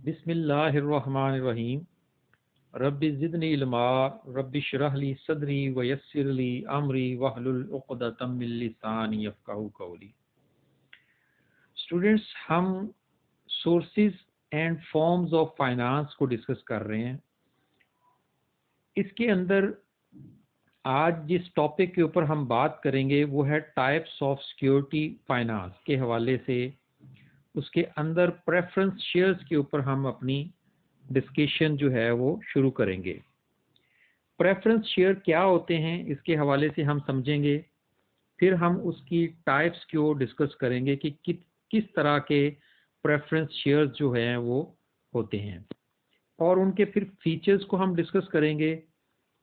बिस्मिल्लाहिर्रहमानिर्रहीम। Rabbi ज़िदनी इल्मा, rabbi इश्रह ली सदरी व यस्सिर ली अमरी वहलुल उक़दतम मिन लिसानी यफ़क़हू क़ौली। स्टूडेंट्स, हम sources and forms of finance को डिस्कस कर रहे हैं। इसके अंदर आज जिस टॉपिक के ऊपर हम बात करेंगे वो है टाइप्स ऑफ सिक्योरिटी फाइनेंस के हवाले से। उसके अंदर प्रेफरेंस शेयर्स के ऊपर हम अपनी डिस्कशन जो है वो शुरू करेंगे। प्रेफरेंस शेयर क्या होते हैं इसके हवाले से हम समझेंगे। फिर हम उसकी टाइप्स को डिस्कस करेंगे कि किस तरह के प्रेफरेंस शेयर्स जो हैं वो होते हैं, और उनके फिर फीचर्स को हम डिस्कस करेंगे।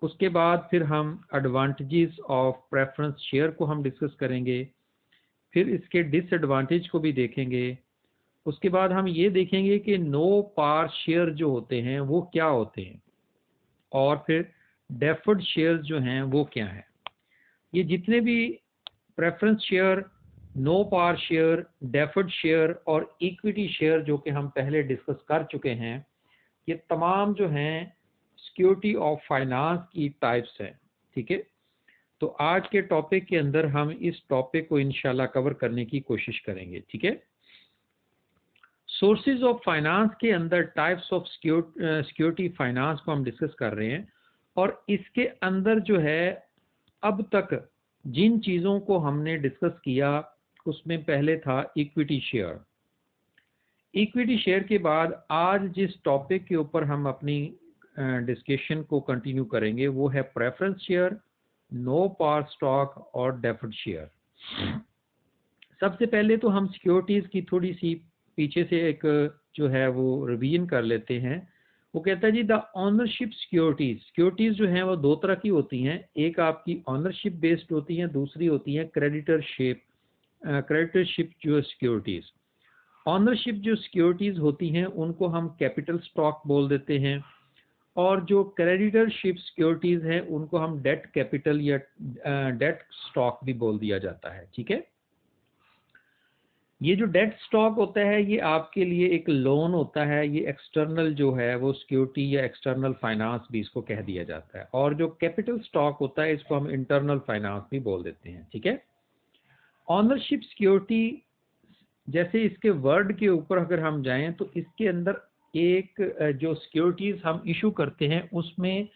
उसके बाद फिर हम एडवांटेजेस ऑफ प्रेफरेंस शेयर को हम डिस्कस करेंगे। फिर इसके डिसएडवांटेज को भी देखेंगे। उसके बाद हम ये देखेंगे कि नो पार शेयर जो होते हैं वो क्या होते हैं, और फिर डेफर्ड शेयर जो हैं वो क्या हैं। ये जितने भी प्रेफरेंस शेयर, नो पार शेयर, डेफर्ड शेयर और इक्विटी शेयर जो कि हम पहले डिस्कस कर चुके हैं, ये तमाम जो हैं सिक्योरिटी ऑफ फाइनेंस की टाइप्स हैं। ठीक है, तो आज के टॉपिक के अंदर हम इस टॉपिक को इंशाल्लाह कवर करने की कोशिश करेंगे। ठीक है, सोर्सेज ऑफ फाइनेंस के अंदर टाइप्स ऑफ सिक्योरिटी फाइनेंस को हम डिस्कस कर रहे हैं, और इसके अंदर जो है अब तक जिन चीज़ों को हमने डिस्कस किया उसमें पहले था इक्विटी शेयर। इक्विटी शेयर के बाद आज जिस टॉपिक के ऊपर हम अपनी डिस्कशन को कंटिन्यू करेंगे वो है प्रेफरेंस शेयर, नो पार स्टॉक और डेफर्ड शेयर। सबसे पहले तो हम सिक्योरिटीज़ की थोड़ी सी पीछे से एक जो है वो रिवीजन कर लेते हैं। वो कहता है जी, द ऑनरशिप सिक्योरिटीज़ जो हैं वो दो तरह की होती हैं। एक आपकी ऑनरशिप बेस्ड होती हैं, दूसरी होती हैं क्रेडिटरशिप जो सिक्योरिटीज़। ऑनरशिप जो सिक्योरिटीज़ होती हैं उनको हम कैपिटल स्टॉक बोल देते हैं, और जो क्रेडिटरशिप सिक्योरिटीज़ हैं उनको हम डेट कैपिटल या डेट स्टॉक भी बोल दिया जाता है। ठीक है, ये जो डेट स्टॉक होता है ये आपके लिए एक लोन होता है। ये एक्सटर्नल जो है वो सिक्योरिटी या एक्सटर्नल फाइनेंस भी इसको कह दिया जाता है, और जो कैपिटल स्टॉक होता है इसको हम इंटरनल फाइनेंस भी बोल देते हैं। ठीक है, ऑनरशिप सिक्योरिटी जैसे इसके वर्ड के ऊपर अगर हम जाएं तो इसके अंदर एक जो सिक्योरिटीज हम इशू करते हैं उसमें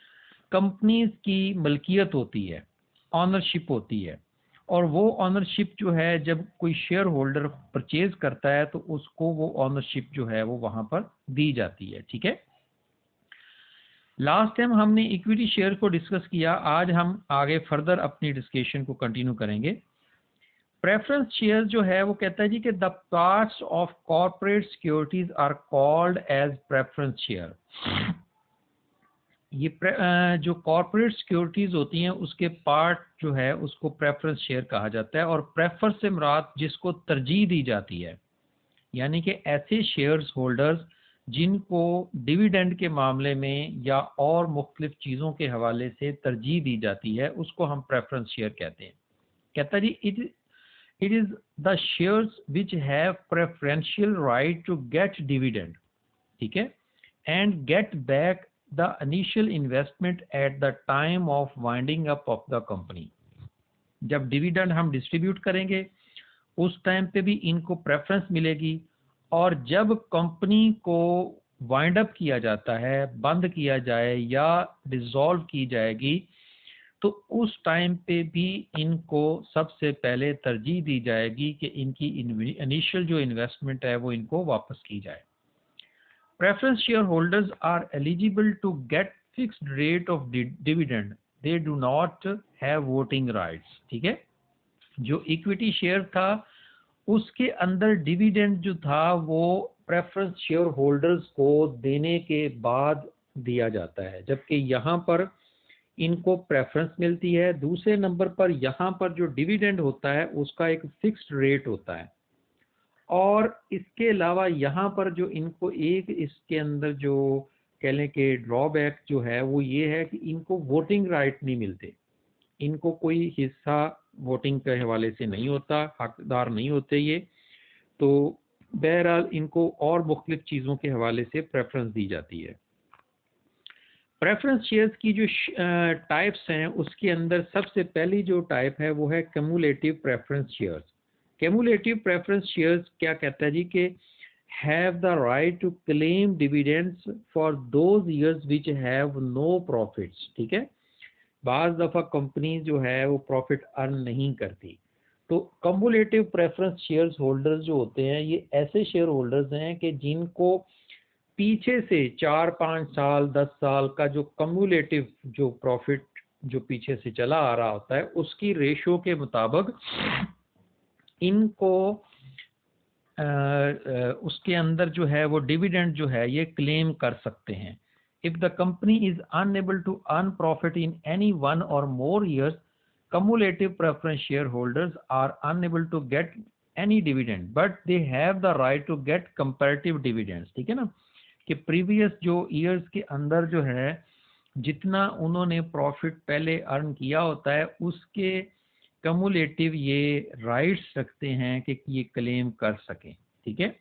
कंपनीज की मलकियत होती है, ऑनरशिप होती है, और वो ऑनरशिप जो है जब कोई शेयर होल्डर परचेज करता है तो उसको वो ऑनरशिप जो है वो वहां पर दी जाती है। ठीक है, लास्ट टाइम हमने इक्विटी शेयर को डिस्कस किया, आज हम आगे फर्दर अपनी डिस्कशन को कंटिन्यू करेंगे। प्रेफरेंस शेयर जो है वो कहता है जी कि the parts of corporate securities are called as preference share. ये जो कॉर्पोरेट सिक्योरिटीज होती हैं उसके पार्ट जो है उसको प्रेफरेंस शेयर कहा जाता है, और प्रेफर से मुराद जिसको तरजीह दी जाती है, यानी कि ऐसे शेयर्स होल्डर्स जिनको डिविडेंड के मामले में या और मुख्तलिफ चीज़ों के हवाले से तरजीह दी जाती है उसको हम प्रेफरेंस शेयर कहते हैं। कहता जी it is the shares which have preferential right to get dividend, ठीक है, and get back the initial investment at the time of winding up of the company। जब डिविडेंड हम डिस्ट्रीब्यूट करेंगे उस टाइम पे भी इनको प्रेफरेंस मिलेगी, और जब कंपनी को वाइंड अप किया जाता है, बंद किया जाए या डिसॉल्व की जाएगी, तो उस टाइम पे भी इनको सबसे पहले तरजीह दी जाएगी कि इनकी इनिशियल जो इन्वेस्टमेंट है वो इनको वापस की जाए। Preference shareholders are eligible to get fixed rate of dividend. They do not have voting rights। ठीक है, जो इक्विटी शेयर था उसके अंदर डिविडेंड जो था वो प्रेफरेंस शेयर होल्डर्स को देने के बाद दिया जाता है, जबकि यहाँ पर इनको प्रेफरेंस मिलती है। दूसरे नंबर पर यहाँ पर जो डिविडेंड होता है उसका एक फिक्स्ड रेट होता है, और इसके अलावा यहाँ पर जो इनको एक इसके अंदर जो कह लें कि ड्रॉबैक जो है वो ये है कि इनको वोटिंग राइट नहीं मिलते, इनको कोई हिस्सा वोटिंग के हवाले से नहीं होता, हकदार नहीं होते ये। तो बहरहाल इनको और मुख्तलिफ चीज़ों के हवाले से प्रेफरेंस दी जाती है। प्रेफरेंस शेयर्स की जो टाइप्स हैं उसके अंदर सबसे पहली जो टाइप है वो है cumulative preference shares. Cumulative preference shares क्या कहता है जी कि have the right to claim dividends for those years which have no profits. ठीक है, बाज़ दफ़ा कंपनी जो है वो प्रॉफिट अर्न नहीं करती, तो कम्युलेटिव प्रेफरेंस शेयर्स होल्डर्स जो होते हैं ये ऐसे शेयर होल्डर्स हैं कि जिनको पीछे से 4-5 साल 10 साल का जो कम्युलेटिव जो प्रॉफिट जो पीछे से चला आ रहा होता है उसकी रेशो के मुताबिक इनको उसके अंदर जो है वो डिविडेंड जो है ये क्लेम कर सकते हैं। If the company is unable to earn profit in any one or more years, cumulative preference shareholders are unable to get any dividend but they have the right to get comparative dividends। ठीक है ना, कि previous जो years के अंदर जो है जितना उन्होंने प्रॉफिट पहले अर्न किया होता है उसके कम्युलेटिव ये राइट्स रखते हैं कि ये क्लेम कर सकें। ठीक है,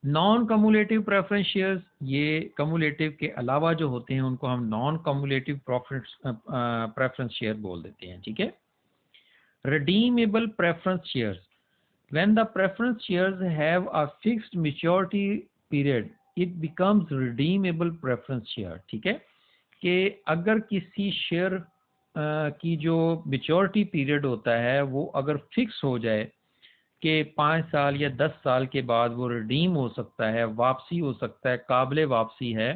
नॉन कम्युलेटिव प्रेफरेंस शेयर्स ये कम्युलेटिव के अलावा जो होते हैं उनको हम नॉन कम्युलेटिव प्रेफरेंस शेयर बोल देते हैं। ठीक है, redeemable preference shares, when the preference shares have a fixed maturity period it becomes redeemable preference share। ठीक है, कि अगर किसी शेयर की जो मेच्योरिटी पीरियड होता है वो अगर फिक्स हो जाए कि 5 साल या 10 साल के बाद वो रिडीम हो सकता है, वापसी हो सकता है, काबिल वापसी है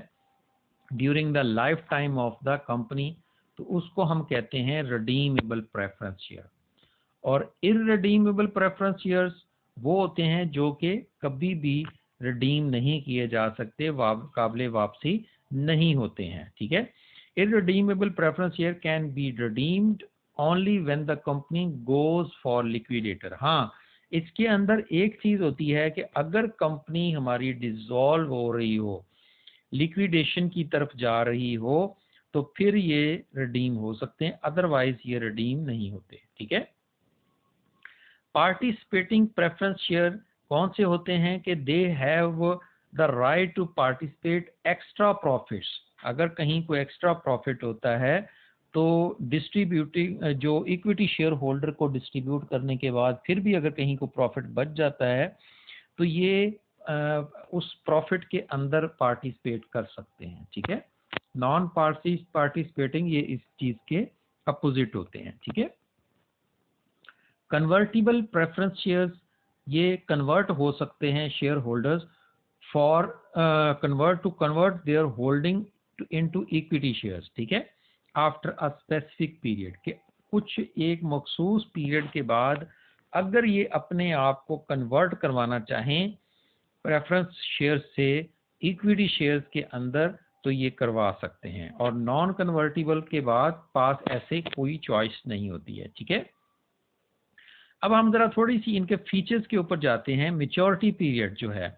during the life time of the company, तो उसको हम कहते हैं रिडीमेबल प्रेफरेंस शेयर। और इररिडीमेबल प्रेफरेंस शेयर्स वो होते हैं जो कि कभी भी रिडीम नहीं किए जा सकते, काबिल वापसी नहीं होते हैं। ठीक है, irredeemable preference share can be redeemed only when the company goes for liquidator. हाँ, इसके अंदर एक चीज होती है कि अगर कंपनी हमारी डिसॉल्व हो रही हो, लिक्विडेशन की तरफ जा रही हो, तो फिर ये रिडीम हो सकते हैं, अदरवाइज ये रिडीम नहीं होते। ठीक है, पार्टिसिपेटिंग प्रेफरेंस शेयर कौन से होते हैं कि they have the right to participate extra profits. अगर कहीं कोई एक्स्ट्रा प्रॉफिट होता है तो डिस्ट्रीब्यूटिंग जो इक्विटी शेयर होल्डर को डिस्ट्रीब्यूट करने के बाद फिर भी अगर कहीं को प्रॉफिट बच जाता है तो ये उस प्रॉफिट के अंदर पार्टिसिपेट कर सकते हैं। ठीक है, नॉन पार्टिसिपेटिंग ये इस चीज के अपोजिट होते हैं। ठीक है, कन्वर्टिबल प्रेफरेंस शेयर्स ये कन्वर्ट हो सकते हैं share holders for convert there holding into equity shares. ठीक है, आफ्टर अ स्पेसिफिक पीरियड, के कुछ एक मखसूस पीरियड के बाद अगर ये अपने आप को कन्वर्ट करवाना चाहें प्रेफरेंस शेयर्स से इक्विटी शेयर्स के अंदर तो ये करवा सकते हैं, और नॉन कन्वर्टिबल के बाद पास ऐसे कोई चॉइस नहीं होती है। ठीक है, अब हम जरा थोड़ी सी इनके फीचर्स के ऊपर जाते हैं। मेच्योरिटी पीरियड जो है,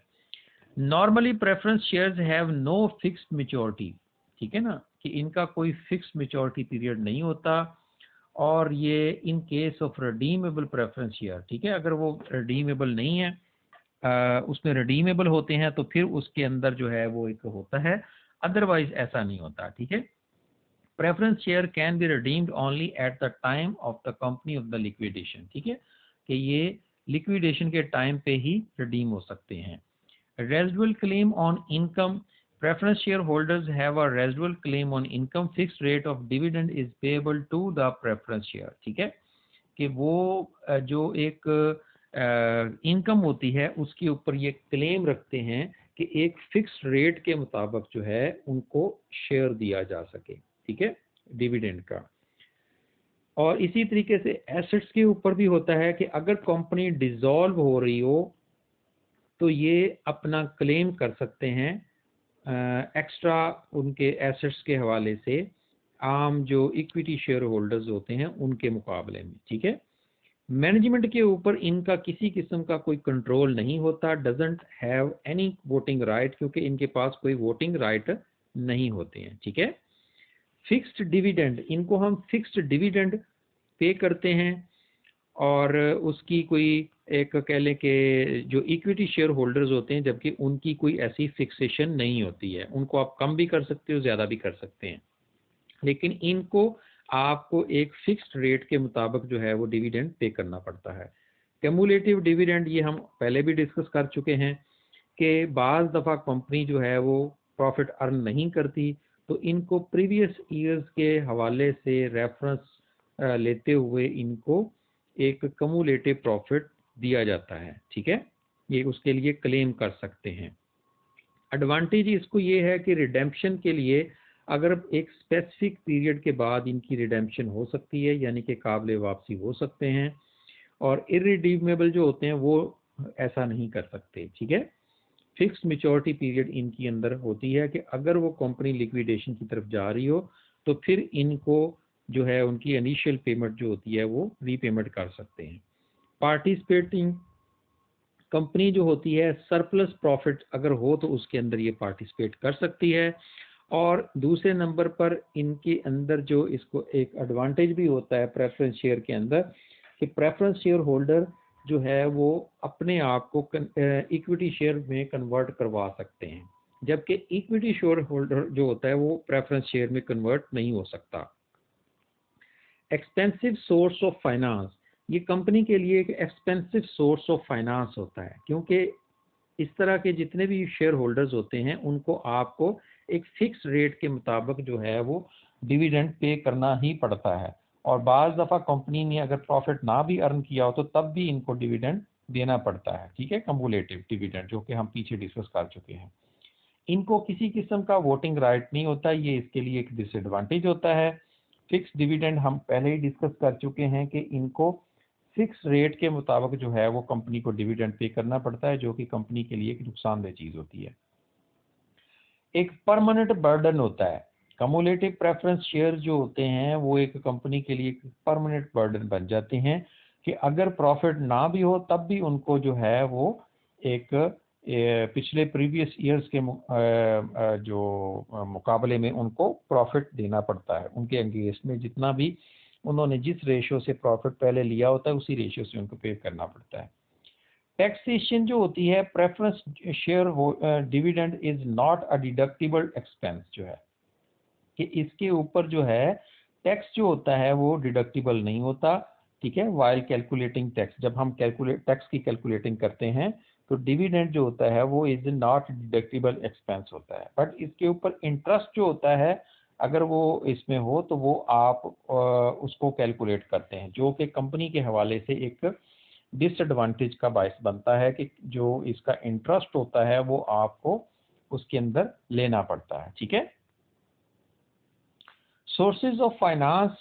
normally preference shares have no fixed maturity. ठीक है ना, कि इनका कोई फिक्स्ड मेच्योरिटी पीरियड नहीं होता, और ये in case of redeemable preference share, ठीक है, अगर वो रिडीमेबल नहीं है उसमें रिडीमेबल होते हैं तो फिर उसके अंदर जो है वो एक होता है, अदरवाइज ऐसा नहीं होता। ठीक है, preference share can be redeemed only at the time of the company of the liquidation. ठीक है, कि ये लिक्विडेशन के टाइम पे ही रिडीम हो सकते हैं। Residual claim on income, preference share holders have a residual claim on income, fixed rate of dividend is payable to the preference share. ठीक है, कि वो जो एक इनकम होती है उसके ऊपर ये क्लेम रखते हैं कि एक फिक्स्ड रेट के मुताबिक जो है उनको शेयर दिया जा सके। ठीक है, डिविडेंड का। और इसी तरीके से एसेट्स के ऊपर भी होता है कि अगर कंपनी डिसॉल्व हो रही हो तो ये अपना क्लेम कर सकते हैं एक्स्ट्रा उनके एसेट्स के हवाले से आम जो इक्विटी शेयर होल्डर्स होते हैं उनके मुकाबले में। ठीक है, मैनेजमेंट के ऊपर इनका किसी किस्म का कोई कंट्रोल नहीं होता, doesn't have any voting right, क्योंकि इनके पास कोई वोटिंग राइट नहीं होते हैं। ठीक है, फिक्स्ड डिविडेंड, इनको हम फिक्स्ड डिविडेंड पे करते हैं और उसकी कोई एक कह लें कि जो इक्विटी शेयर होल्डर्स होते हैं, जबकि उनकी कोई ऐसी फिक्सेशन नहीं होती है, उनको आप कम भी कर सकते हो, ज़्यादा भी कर सकते हैं, लेकिन इनको आपको एक फिक्स्ड रेट के मुताबिक जो है वो डिविडेंड पे करना पड़ता है। कैमुलेटिव डिविडेंड ये हम पहले भी डिस्कस कर चुके हैं कि बाज़ दफ़ा कंपनी जो है वो प्रॉफिट अर्न नहीं करती, तो इनको प्रीवियस ईयर्स के हवाले से रेफरेंस लेते हुए इनको एक कम्युलेटिव प्रॉफिट दिया जाता है, ठीक है, ये उसके लिए क्लेम कर सकते हैं। एडवांटेज इसको ये है कि रिडेम्पशन के लिए अगर एक स्पेसिफिक पीरियड के बाद इनकी रिडेम्पशन हो सकती है, यानी कि काबिल वापसी हो सकते हैं, और इरिडीमेबल जो होते हैं वो ऐसा नहीं कर सकते, ठीक है। फिक्स मैच्योरिटी पीरियड इनकी अंदर होती है कि अगर वो कंपनी लिक्विडेशन की तरफ जा रही हो तो फिर इनको जो है उनकी इनिशियल पेमेंट जो होती है वो रीपेमेंट कर सकते हैं। पार्टिसिपेटिंग कंपनी जो होती है सरप्लस प्रॉफिट अगर हो तो उसके अंदर ये पार्टिसिपेट कर सकती है। और दूसरे नंबर पर इनके अंदर जो इसको एक एडवांटेज भी होता है प्रेफरेंस शेयर के अंदर कि प्रेफरेंस शेयर होल्डर जो है वो अपने आप को इक्विटी शेयर में कन्वर्ट करवा सकते हैं, जबकि इक्विटी शेयर होल्डर जो होता है वो प्रेफरेंस शेयर में कन्वर्ट नहीं हो सकता। एक्सपेंसिव सोर्स ऑफ फाइनेंस, ये कंपनी के लिए एक एक्सपेंसिव सोर्स ऑफ फाइनेंस होता है, क्योंकि इस तरह के जितने भी शेयर होल्डर्स होते हैं उनको आपको एक फिक्स रेट के मुताबिक जो है वो डिविडेंड पे करना ही पड़ता है, और बाज़ दफ़ा कंपनी ने अगर प्रॉफिट ना भी अर्न किया हो तो तब भी इनको डिविडेंड देना पड़ता है, ठीक है, कम्युलेटिव डिविडेंड जो कि हम पीछे डिस्कस कर चुके हैं। इनको किसी किस्म का वोटिंग राइट नहीं होता, ये इसके लिए एक डिसएडवांटेज होता है। फिक्स डिविडेंड हम पहले ही डिस्कस कर चुके हैं कि इनको फिक्स रेट के मुताबिक जो है वो कंपनी को डिविडेंड पे करना पड़ता है, जो कि कंपनी के लिए एक नुकसानदेह चीज़ होती है। एक परमानेंट बर्डन होता है, कम्युलेटिव प्रेफरेंस शेयर जो होते हैं वो एक कंपनी के लिए एक परमानेंट बर्डन बन जाते हैं कि अगर प्रॉफिट ना भी हो तब भी उनको जो है वो एक पिछले प्रीवियस ईयर्स के जो मुकाबले में उनको प्रॉफिट देना पड़ता है, उनके एंगेजमेंट में जितना भी उन्होंने जिस रेशियो से प्रॉफिट पहले लिया होता है उसी रेशियो से उनको पे करना पड़ता है। टैक्सेशन जो होती है preference share dividend is not a deductible expense, जो है कि इसके ऊपर जो है टैक्स जो होता है वो डिडक्टिबल नहीं होता, ठीक है। वाइल कैलकुलेटिंग टैक्स, जब हम कैलकुलेट टैक्स की कैलकुलेटिंग करते हैं तो डिविडेंड जो होता है वो इज नॉट डिडक्टिबल एक्सपेंस होता है, बट इसके ऊपर इंटरेस्ट जो होता है अगर वो इसमें हो तो वो आप उसको कैलकुलेट करते हैं, जो कि कंपनी के हवाले से एक डिसएडवांटेज का बायस बनता है कि जो इसका इंटरेस्ट होता है वो आपको उसके अंदर लेना पड़ता है, ठीक है। सोर्सेज ऑफ फाइनेंस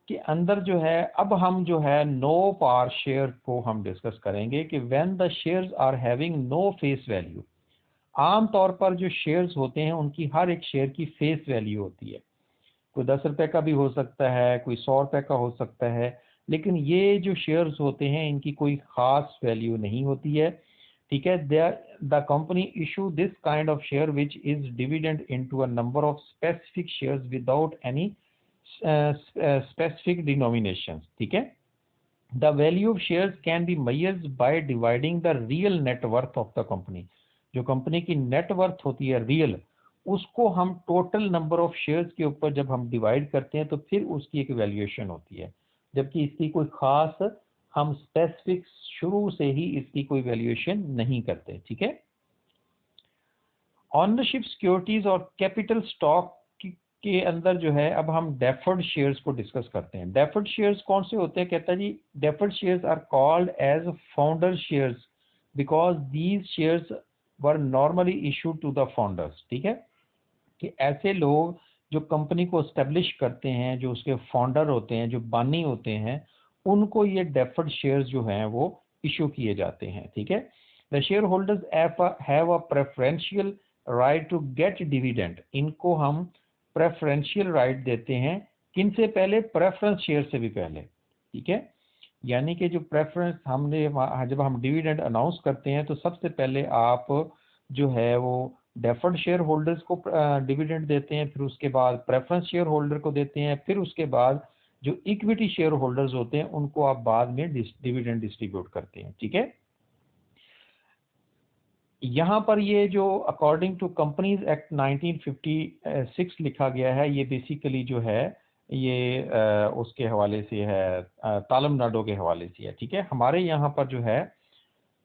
के अंदर जो है अब हम जो है नो पार शेयर को हम डिस्कस करेंगे कि when the shares are having no face value. आम तौर पर जो शेयर्स होते हैं उनकी हर एक शेयर की फेस वैल्यू होती है, कोई 10 रुपए का भी हो सकता है, कोई 100 रुपए का हो सकता है, लेकिन ये जो शेयर्स होते हैं इनकी कोई खास वैल्यू नहीं होती है, ठीक है। The company issue this kind of share which is dividend into a number of specific shares without any specific denomination, ठीक है। The value of shares can be measured by dividing the real net worth of the company. जो company की net worth होती है real, उसको हम total number of shares के ऊपर जब हम डिवाइड करते हैं तो फिर उसकी एक वैल्यूएशन होती है, जबकि इसकी कोई खास हम स्पेसिफिक शुरू से ही इसकी कोई वैल्यूएशन नहीं करते, ठीक है। ऑनरशिप सिक्योरिटीज और कैपिटल स्टॉक के अंदर जो है अब हम डेफर्ड शेयर्स को डिस्कस करते हैं। डेफर्ड शेयर्स कौन से होते हैं, कहता है जी deferred shares are called as founder shares because these shares were normally issued to the founders, ठीक है, कि ऐसे लोग जो कंपनी को एस्टेब्लिश करते हैं, जो उसके फाउंडर होते हैं, जो बानी होते हैं, उनको ये डेफर्ड शेयर्स जो हैं वो इशू किए जाते हैं, ठीक है। The share holders have a preferential right to get dividend, इनको हम प्रेफरेंशियल राइट देते हैं, किन से पहले, प्रेफरेंस शेयर से भी पहले, ठीक है। यानी कि जो प्रेफरेंस हमने जब हम डिविडेंड अनाउंस करते हैं तो सबसे पहले आप जो है वो डेफर्ड शेयर होल्डर्स को डिविडेंड देते हैं, फिर उसके बाद प्रेफरेंस शेयर होल्डर को देते हैं, फिर उसके बाद जो इक्विटी शेयर होल्डर्स होते हैं उनको आप बाद में डिविडेंड डिस्ट्रीब्यूट करते हैं, ठीक है। यहाँ पर ये जो अकॉर्डिंग टू कंपनीज एक्ट 1956 लिखा गया है, ये बेसिकली जो है ये उसके हवाले से है, तमिलनाडु के हवाले से है, ठीक है। हमारे यहाँ पर जो है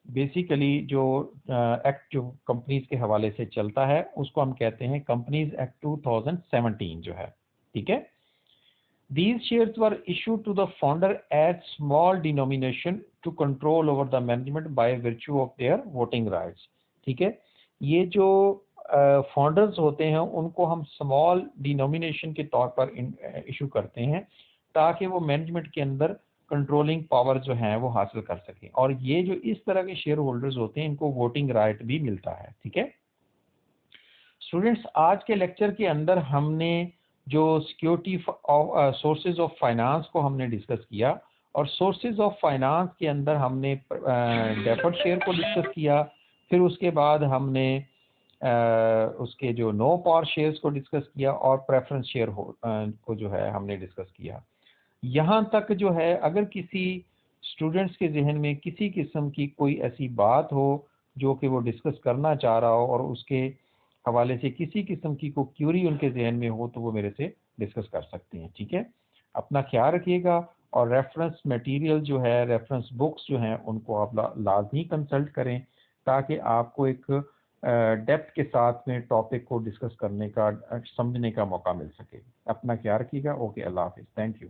बेसिकली जो एक्ट जो कंपनीज के हवाले से चलता है उसको हम कहते हैं कंपनीज एक्ट 2017 जो है, ठीक है। These shares were issued to the founder at small denomination to control over the management by virtue of their voting rights, ठीक है। ये जो फाउंडर्स होते हैं उनको हम स्मॉल डिनोमिनेशन के तौर पर इशू करते हैं ताकि वो मैनेजमेंट के अंदर कंट्रोलिंग पावर जो है वो हासिल कर सकें, और ये जो इस तरह के शेयर होल्डर्स होते हैं इनको वोटिंग राइट भी मिलता है, ठीक है। स्टूडेंट्स, आज के लेक्चर के अंदर हमने जो सिक्योरिटी सोर्सेज ऑफ फाइनेंस को हमने डिस्कस किया, और सोर्सेज ऑफ फाइनेंस के अंदर हमने डेफर्ड शेयर को डिस्कस किया, फिर उसके बाद हमने उसके जो नो पार शेयर्स को डिस्कस किया, और प्रेफरेंस शेयर को जो है हमने डिस्कस किया। यहाँ तक जो है अगर किसी स्टूडेंट्स के जहन में किसी किस्म की कोई ऐसी बात हो जो कि वो डिस्कस करना चाह रहा हो और उसके हवाले से किसी किस्म की कोई क्यूरी उनके जहन में हो तो वो मेरे से डिस्कस कर सकते हैं, ठीक है। अपना ख्याल रखिएगा, और रेफरेंस मटेरियल जो है, रेफरेंस बुक्स जो हैं उनको आप लाजमी कंसल्ट करें ताकि आपको एक डेप्थ के साथ में टॉपिक को डिस्कस करने का, समझने का मौका मिल सके। अपना ख्याल रखिएगा। ओके, अल्लाह हाफिज़, थैंक यू।